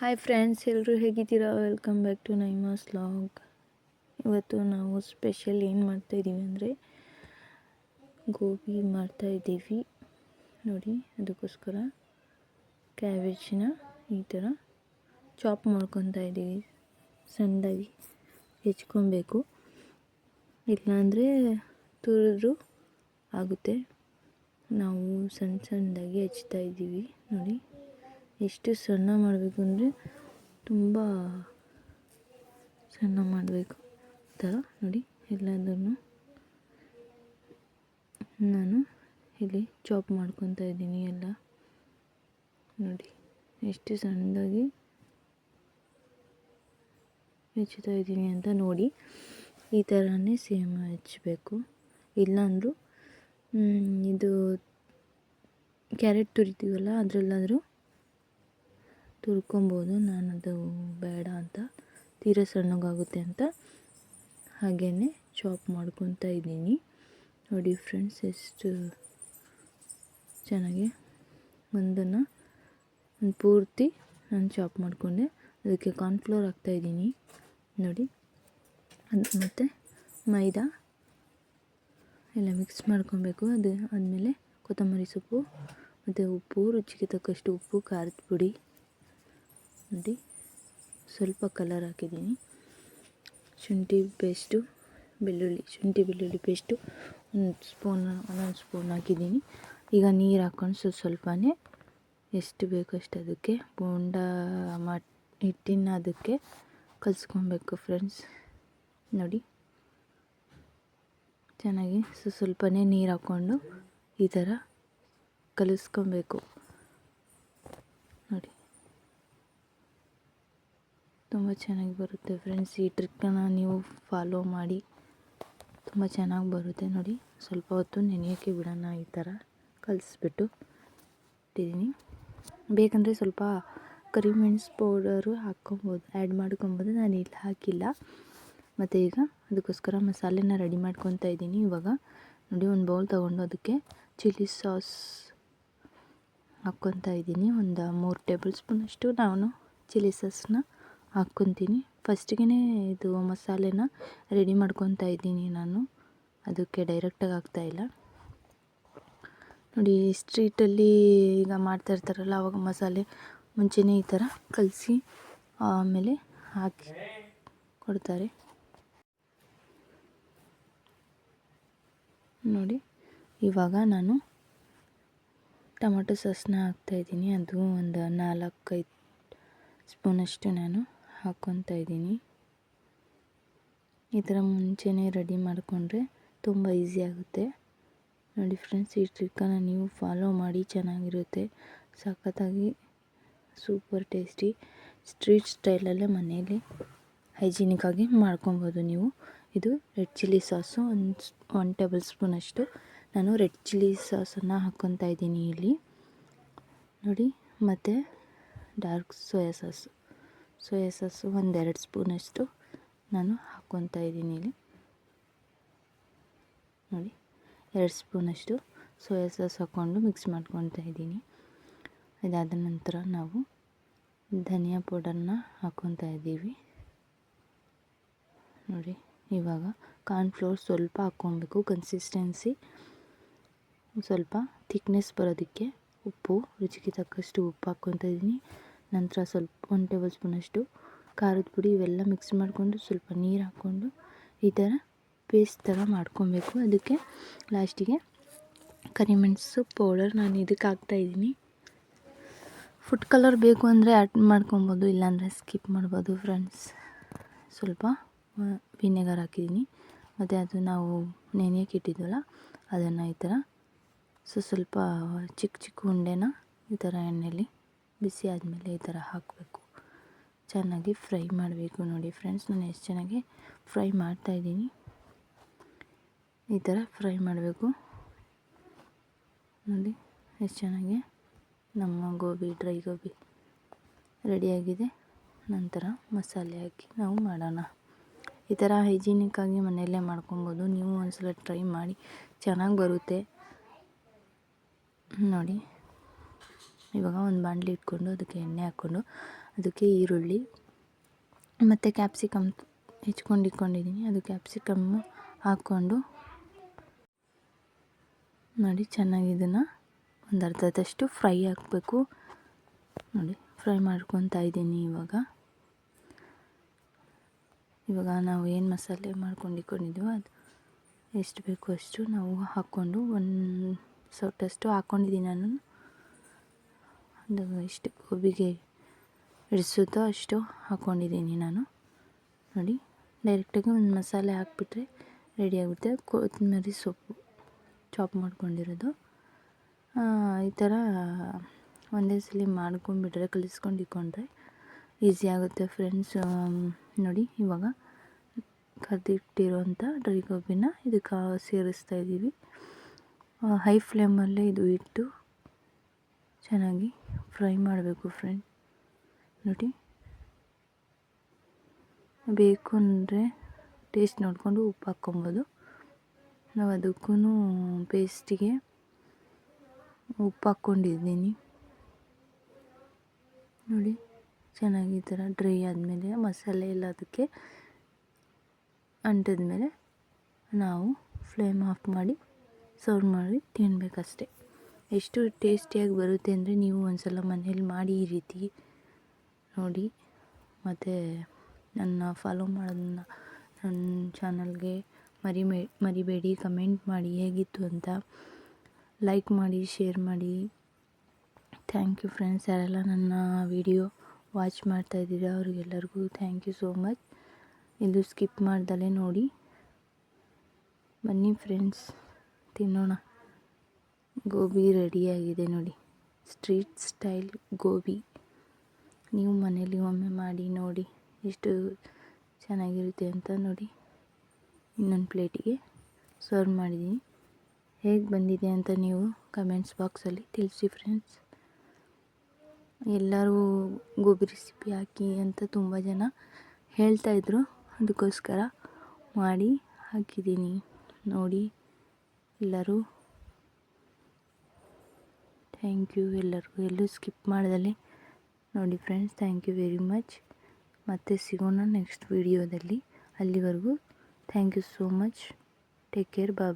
Hi friends, ಎಲ್ಲರೂ ಹೇಗಿದ್ದೀರಾ? Welcome back to Naima's vlog. ಇವತ್ತು ನಾವು ಸ್ಪೆಷಲ್ ಏನು ಮಾಡ್ತಾಯಿದ್ದೀವಿ ಅಂದರೆ ಗೋಬಿ ಮಾಡ್ತಾಯಿದ್ದೀವಿ ನೋಡಿ. ಅದಕ್ಕೋಸ್ಕರ ಕ್ಯಾಬೇಜನ್ನ ಈ ಥರ ಚಾಪ್ ಮಾಡ್ಕೊತಾ ಇದ್ದೀವಿ. ಸಣ್ಣದಾಗಿ ಹೆಚ್ಕೊಬೇಕು, ಇಲ್ಲಾಂದರೆ ತುರಿದ್ರು ಆಗುತ್ತೆ. ನಾವು ಸಣ್ಣದಾಗಿ ಹೆಚ್ತಾ ಇದ್ದೀವಿ ನೋಡಿ. ಎಷ್ಟು ಸಣ್ಣ ಮಾಡಬೇಕು ಅಂದರೆ ತುಂಬ ಸಣ್ಣ ಮಾಡಬೇಕು. ಈ ಥರ ನೋಡಿ, ಎಲ್ಲದನ್ನು ನಾನು ಇಲ್ಲಿ ಚಾಪ್ ಮಾಡ್ಕೊತಾ ಇದ್ದೀನಿ. ಎಲ್ಲ ನೋಡಿ ಎಷ್ಟು ಸಣ್ಣದಾಗಿ ಹೆಚ್ಚುತ್ತಾ ಇದ್ದೀನಿ ಅಂತ ನೋಡಿ. ಈ ಥರನೇ ಸೇಮ್ ಹೆಚ್ಚಬೇಕು. ಇಲ್ಲಾಂದರೂ ಇದು ಕ್ಯಾರೆಟ್ ತುರಿತೀವಲ್ಲ ಅದರಲ್ಲಾದರೂ ತುರ್ಕೊಬೋದು. ನಾನದು ಬೇಡ ಅಂತ, ತೀರ ಸಣ್ಣಗಾಗುತ್ತೆ ಅಂತ ಹಾಗೇ ಚಾಪ್ ಮಾಡ್ಕೊತಾ ಇದ್ದೀನಿ ನೋಡಿ ಫ್ರೆಂಡ್ಸ್. ಎಷ್ಟು ಚೆನ್ನಾಗಿ ಒಂದು ಪೂರ್ತಿ ನಾನು ಚಾಪ್ ಮಾಡಿಕೊಂಡೆ. ಅದಕ್ಕೆ ಕಾರ್ನ್ಫ್ಲೋರ್ ಹಾಕ್ತಾಯಿದ್ದೀನಿ ನೋಡಿ. ಅದು ಮತ್ತು ಮೈದಾ ಎಲ್ಲ ಮಿಕ್ಸ್ ಮಾಡ್ಕೊಬೇಕು. ಅದು ಆದಮೇಲೆ ಕೊತ್ತಂಬರಿ ಸೊಪ್ಪು ಮತ್ತು ಉಪ್ಪು, ರುಚಿಗೆ ತಕ್ಕಷ್ಟು ಉಪ್ಪು, ಖಾರದ ಪುಡಿ ನೋಡಿ, ಸ್ವಲ್ಪ ಕಲರ್ ಹಾಕಿದ್ದೀನಿ. ಶುಂಠಿ ಬೆಳ್ಳುಳ್ಳಿ ಪೇಸ್ಟು ಒಂದೊಂದು ಸ್ಪೂನ್ ಹಾಕಿದ್ದೀನಿ. ಈಗ ನೀರು ಹಾಕ್ಕೊಂಡು ಸ್ವಲ್ಪನೇ ಎಷ್ಟು ಬೇಕಷ್ಟು ಅದಕ್ಕೆ ಬೋಂಡ ಹಿಟ್ಟಿನ ಅದಕ್ಕೆ ಕಲಿಸ್ಕೊಬೇಕು ಫ್ರೆಂಡ್ಸ್ ನೋಡಿ. ಚೆನ್ನಾಗಿ ಸ್ವಲ್ಪನೇ ನೀರು ಹಾಕ್ಕೊಂಡು ಈ ಥರ ಕಲಿಸ್ಕೊಬೇಕು ನೋಡಿ. ತುಂಬ ಚೆನ್ನಾಗಿ ಬರುತ್ತೆ ಫ್ರೆಂಡ್ಸ್. ಈ ಟ್ರಿಕ್ಕನ್ನು ನೀವು ಫಾಲೋ ಮಾಡಿ, ತುಂಬ ಚೆನ್ನಾಗಿ ಬರುತ್ತೆ ನೋಡಿ. ಸ್ವಲ್ಪ ಹೊತ್ತು ನೆನೆಯೋಕ್ಕೆ ಬಿಡೋಣ. ಈ ಥರ ಕಲಿಸ್ಬಿಟ್ಟು ಇಟ್ಟಿದ್ದೀನಿ. ಬೇಕಂದರೆ ಸ್ವಲ್ಪ ಕರಿಮೆಣಸು ಪೌಡರು ಹಾಕ್ಕೊಬೋದು, ಆ್ಯಡ್ ಮಾಡ್ಕೊಬೋದು. ನಾನು ಇಲ್ಲಿ ಹಾಕಿಲ್ಲ. ಮತ್ತು ಈಗ ಅದಕ್ಕೋಸ್ಕರ ಮಸಾಲೆನ ರೆಡಿ ಮಾಡ್ಕೊತಾ ಇದ್ದೀನಿ. ಇವಾಗ ನೋಡಿ, ಒಂದು ಬೌಲ್ ತೊಗೊಂಡು ಅದಕ್ಕೆ ಚಿಲ್ಲಿ ಸಾಸ್ ಹಾಕ್ಕೊತಾ ಇದ್ದೀನಿ. ಒಂದು 3 ಟೇಬಲ್ ಸ್ಪೂನಷ್ಟು ನಾನು ಚಿಲ್ಲಿ ಸಾಸನ್ನ ಹಾಕ್ಕೊತೀನಿ. ಫಸ್ಟಿಗೆ ಇದು ಮಸಾಲೆನ ರೆಡಿ ಮಾಡ್ಕೊತಾ ಇದ್ದೀನಿ ನಾನು, ಅದಕ್ಕೆ ಡೈರೆಕ್ಟಾಗಿ ಹಾಕ್ತಾಯಿಲ್ಲ ನೋಡಿ. ಸ್ಟ್ರೀಟಲ್ಲಿ ಈಗ ಮಾಡ್ತಾಯಿರ್ತಾರಲ್ಲ, ಆವಾಗ ಮಸಾಲೆ ಮುಂಚೆನೇ ಈ ಥರ ಕಲಸಿ ಆಮೇಲೆ ಹಾಕಿ ಕೊಡ್ತಾರೆ ನೋಡಿ. ಇವಾಗ ನಾನು ಟೊಮೆಟೊ ಸಾಸನ್ನ ಹಾಕ್ತಾಯಿದ್ದೀನಿ. ಅದು ಒಂದು 4-5 ಸ್ಪೂನಷ್ಟು ನಾನು ಹಾಕ್ಕೊತಾ ಇದ್ದೀನಿ. ಈ ಥರ ಮುಂಚೆನೇ ರೆಡಿ ಮಾಡಿಕೊಂಡ್ರೆ ತುಂಬ ಈಸಿ ಆಗುತ್ತೆ ನೋಡಿ ಫ್ರೆಂಡ್ಸ್. ಈ ಟ್ರಿಕ್ಕನ್ನು ನೀವು ಫಾಲೋ ಮಾಡಿ, ಚೆನ್ನಾಗಿರುತ್ತೆ, ಸಖತ್ತಾಗಿ ಸೂಪರ್ ಟೇಸ್ಟಿ ಸ್ಟ್ರೀಟ್ ಸ್ಟೈಲಲ್ಲೇ ಮನೆಯಲ್ಲಿ ಹೈಜಿನಿಕ್ಕಾಗಿ ಮಾಡ್ಕೊಬೋದು ನೀವು. ಇದು ರೆಡ್ ಚಿಲ್ಲಿ ಸಾಸು 1 ಟೇಬಲ್ ಸ್ಪೂನಷ್ಟು ನಾನು ರೆಡ್ ಚಿಲ್ಲಿ ಸಾಸನ್ನು ಹಾಕ್ಕೊತಾ ಇದ್ದೀನಿ ಇಲ್ಲಿ ನೋಡಿ. ಮತ್ತು ಡಾರ್ಕ್ ಸೋಯಾ ಸಾಸು 1-2 ಸ್ಪೂನಷ್ಟು ನಾನು ಹಾಕ್ಕೊತಾ ಇದ್ದೀನಿ ಇಲ್ಲಿ ನೋಡಿ. 2 ಸ್ಪೂನಷ್ಟು ಸೋಯಾ ಸಾಸ್ ಹಾಕ್ಕೊಂಡು ಮಿಕ್ಸ್ ಮಾಡ್ಕೊತಾ ಇದ್ದೀನಿ. ಇದಾದ ನಂತರ ನಾವು ಧನಿಯಾ ಪೌಡರ್ನ ಹಾಕ್ಕೊತಾ ಇದ್ದೀವಿ ನೋಡಿ. ಇವಾಗ ಕಾರ್ನ್ಫ್ಲೋರ್ ಸ್ವಲ್ಪ ಹಾಕ್ಕೊಬೇಕು, ಕನ್ಸಿಸ್ಟೆನ್ಸಿ ಸ್ವಲ್ಪ ಥಿಕ್ನೆಸ್ ಬರೋದಕ್ಕೆ. ಉಪ್ಪು, ರುಚಿಗೆ ತಕ್ಕಷ್ಟು ಉಪ್ಪು ಹಾಕ್ಕೊತಾ ಇದ್ದೀನಿ. ನಂತರ ಸ್ವಲ್ಪ 1 ಟೇಬಲ್ ಸ್ಪೂನಷ್ಟು ಖಾರದ ಪುಡಿ. ಇವೆಲ್ಲ ಮಿಕ್ಸ್ ಮಾಡಿಕೊಂಡು ಸ್ವಲ್ಪ ನೀರು ಹಾಕ್ಕೊಂಡು ಈ ಥರ ಪೇಸ್ಟ್ ಥರ ಮಾಡ್ಕೊಬೇಕು. ಅದಕ್ಕೆ ಲಾಸ್ಟಿಗೆ ಕರಿಮೆಣಸು ಪೌಡರ್ ನಾನು ಇದಕ್ಕೆ ಹಾಕ್ತಾಯಿದ್ದೀನಿ. ಫುಡ್ ಕಲರ್ ಬೇಕು ಅಂದರೆ ಆ್ಯಡ್ ಮಾಡ್ಕೊಬೋದು, ಇಲ್ಲಾಂದರೆ ಸ್ಕಿಪ್ ಮಾಡ್ಬೋದು ಫ್ರೆಂಡ್ಸ್. ಸ್ವಲ್ಪ ವಿನೆಗರ್ ಹಾಕಿದ್ದೀನಿ. ಮತ್ತು ಅದು ನಾವು ನೆನೆಯೋಕೆ ಇಟ್ಟಿದ್ವಲ್ಲ ಅದನ್ನು ಈ ಥರ ಸ್ವಲ್ಪ ಚಿಕ್ಕ ಉಂಡೆನ ಈ ಥರ ಎಣ್ಣೆಯಲ್ಲಿ ಬಿಸಿ ಆದಮೇಲೆ ಈ ಥರ ಹಾಕಬೇಕು. ಚೆನ್ನಾಗಿ ಫ್ರೈ ಮಾಡಬೇಕು ನೋಡಿ ಫ್ರೆಂಡ್ಸ್. ನಾನು ಎಷ್ಟು ಚೆನ್ನಾಗಿ ಫ್ರೈ ಮಾಡ್ತಾಯಿದ್ದೀನಿ. ಈ ಥರ ಫ್ರೈ ಮಾಡಬೇಕು ನೋಡಿ. ಎಷ್ಟು ಚೆನ್ನಾಗಿ ನಮ್ಮ ಡ್ರೈ ಗೋಬಿ ರೆಡಿಯಾಗಿದೆ. ನಂತರ ಮಸಾಲೆ ಹಾಕಿ ನಾವು ಮಾಡೋಣ. ಈ ಥರ ಹೈಜಿನಿಕ್ಕಾಗಿ ಮನೆಯಲ್ಲೇ ಮಾಡ್ಕೊಬೋದು. ನೀವು ಒಂದ್ಸಲ ಟ್ರೈ ಮಾಡಿ, ಚೆನ್ನಾಗಿ ಬರುತ್ತೆ ನೋಡಿ. ಇವಾಗ ಒಂದು ಬಾಣಲಿ ಇಟ್ಕೊಂಡು ಅದಕ್ಕೆ ಎಣ್ಣೆ ಹಾಕ್ಕೊಂಡು ಅದಕ್ಕೆ ಈರುಳ್ಳಿ ಮತ್ತು ಕ್ಯಾಪ್ಸಿಕಮ್ ಹೆಚ್ಕೊಂಡು ಇಟ್ಕೊಂಡಿದ್ದೀನಿ, ಅದು ಕ್ಯಾಪ್ಸಿಕಮ್ ಹಾಕ್ಕೊಂಡು ನೋಡಿ ಚೆನ್ನಾಗಿ ಇದನ್ನು ಒಂದು ಅರ್ಧದಷ್ಟು ಫ್ರೈ ಹಾಕಬೇಕು. ನೋಡಿ ಫ್ರೈ ಮಾಡ್ಕೊತಾ ಇದ್ದೀನಿ. ಇವಾಗ ನಾವು ಏನು ಮಸಾಲೆ ಮಾಡ್ಕೊಂಡಿದ್ದೀವೋ ಅದು ಎಷ್ಟು ಬೇಕೋ ಅಷ್ಟು ನಾವು ಹಾಕ್ಕೊಂಡು ಒಂದು ಸೊಟ್ಟಷ್ಟು ಹಾಕ್ಕೊಂಡಿದ್ದೀನಿ ನಾನು. ಅದು ಎಷ್ಟು ಗೋಬಿಗೆ ಇಡಿಸುತ್ತೋ ಅಷ್ಟು ಹಾಕ್ಕೊಂಡಿದ್ದೀನಿ ನಾನು. ನೋಡಿ ಡೈರೆಕ್ಟಾಗಿ ಒಂದು ಮಸಾಲೆ ಹಾಕ್ಬಿಟ್ರೆ ರೆಡಿಯಾಗುತ್ತೆ. ಕೊತ್ತಂಬರಿ ಸೊಪ್ಪು ಚಾಪ್ ಮಾಡ್ಕೊಂಡಿರೋದು. ಈ ಥರ ಒಂದೇ ಸಲ ಮಾಡ್ಕೊಂಡ್ಬಿಟ್ರೆ ಕಲಿಸ್ಕೊಂಡು ಇಟ್ಕೊಂಡ್ರೆ ಈಸಿ ಆಗುತ್ತೆ ಫ್ರೆಂಡ್ಸ್. ನೋಡಿ ಇವಾಗ ಕರೆದಿಟ್ಟಿರೋಂಥ ಡ್ರೈ ಗೋಬಿನ ಇದಕ್ಕೆ ಸೇರಿಸ್ತಾ ಇದ್ದೀವಿ. ಹೈ ಫ್ಲೇಮಲ್ಲೇ ಇದು ಇಟ್ಟು ಚೆನ್ನಾಗಿ ಫ್ರೈ ಮಾಡಬೇಕು ಫ್ರೆಂಡ್. ನೋಡಿ ಬೇಕು ಅಂದರೆ ಟೇಸ್ಟ್ ನೋಡಿಕೊಂಡು ಉಪ್ಪು ಹಾಕ್ಕೊಬೋದು. ನಾವು ಅದಕ್ಕೂ ಪೇಸ್ಟಿಗೆ ಉಪ್ಪು ಹಾಕ್ಕೊಂಡಿದ್ದೀನಿ. ನೋಡಿ ಚೆನ್ನಾಗಿ ಈ ಥರ ಡ್ರೈ ಆದಮೇಲೆ ಮಸಾಲೆ ಎಲ್ಲ ಅದಕ್ಕೆ ಅಂಟಿದ್ಮೇಲೆ ನಾವು ಫ್ಲೇಮ್ ಆಫ್ ಮಾಡಿ ಸರ್ವ್ ಮಾಡಿ ತಿನ್ನಬೇಕಷ್ಟೆ. ಎಷ್ಟು ಟೇಸ್ಟಿಯಾಗಿ ಬರುತ್ತೆ ಅಂದರೆ ನೀವು ಒಂದು ಸಲ ಮನೇಲಿ ಮಾಡಿ ಈ ರೀತಿ ನೋಡಿ. ಮತ್ತು ನನ್ನ ಫಾಲೋ ಮಾಡೋದನ್ನ ನನ್ನ ಚಾನಲ್ಗೆ ಮರಿಬೇಡಿ. ಕಮೆಂಟ್ ಮಾಡಿ ಹೇಗಿತ್ತು ಅಂತ, ಲೈಕ್ ಮಾಡಿ, ಶೇರ್ ಮಾಡಿ. Thank you friends. ಯಾರೆಲ್ಲ ನನ್ನ ವಿಡಿಯೋ ವಾಚ್ ಮಾಡ್ತಾಯಿದ್ದೀರಾ ಅವ್ರಿಗೆಲ್ಲರಿಗೂ ಥ್ಯಾಂಕ್ ಯು ಸೋ ಮಚ್. ಇದು ಸ್ಕಿಪ್ ಮಾಡ್ದಲೇ ನೋಡಿ. ಬನ್ನಿ ಫ್ರೆಂಡ್ಸ್ ತಿನ್ನೋಣ. ಗೋಬಿ ರೆಡಿಯಾಗಿದೆ ನೋಡಿ, ಸ್ಟ್ರೀಟ್ ಸ್ಟೈಲ್ ಗೋಬಿ. ನೀವು ಮನೇಲಿ ಒಮ್ಮೆ ಮಾಡಿ ನೋಡಿ ಎಷ್ಟು ಚೆನ್ನಾಗಿರುತ್ತೆ ಅಂತ. ನೋಡಿ ಇನ್ನೊಂದು ಪ್ಲೇಟಿಗೆ ಸರ್ವ್ ಮಾಡಿದ್ದೀನಿ. ಹೇಗೆ ಬಂದಿದೆ ಅಂತ ನೀವು ಕಮೆಂಟ್ಸ್ ಬಾಕ್ಸಲ್ಲಿ ತಿಳಿಸಿ ಫ್ರೆಂಡ್ಸ್. ಎಲ್ಲರೂ ಗೋಬಿ ರೆಸಿಪಿ ಹಾಕಿ ಅಂತ ತುಂಬ ಜನ ಹೇಳ್ತಾಯಿದ್ರು, ಅದಕ್ಕೋಸ್ಕರ ಮಾಡಿ ಹಾಕಿದ್ದೀನಿ. ನೋಡಿ ಎಲ್ಲರೂ ಥ್ಯಾಂಕ್ ಯು ಎಲ್ಲರಿಗೂ, ಎಲ್ಲೂ ಸ್ಕಿಪ್ ಮಾಡ್ದಲೇ ನೋಡಿ friends. Thank you very much. ಮತ್ತೆ ಸಿಗೋಣ ನೆಕ್ಸ್ಟ್ ವಿಡಿಯೋದಲ್ಲಿ. ಅಲ್ಲಿವರೆಗೂ thank you so much. Take care. Bye.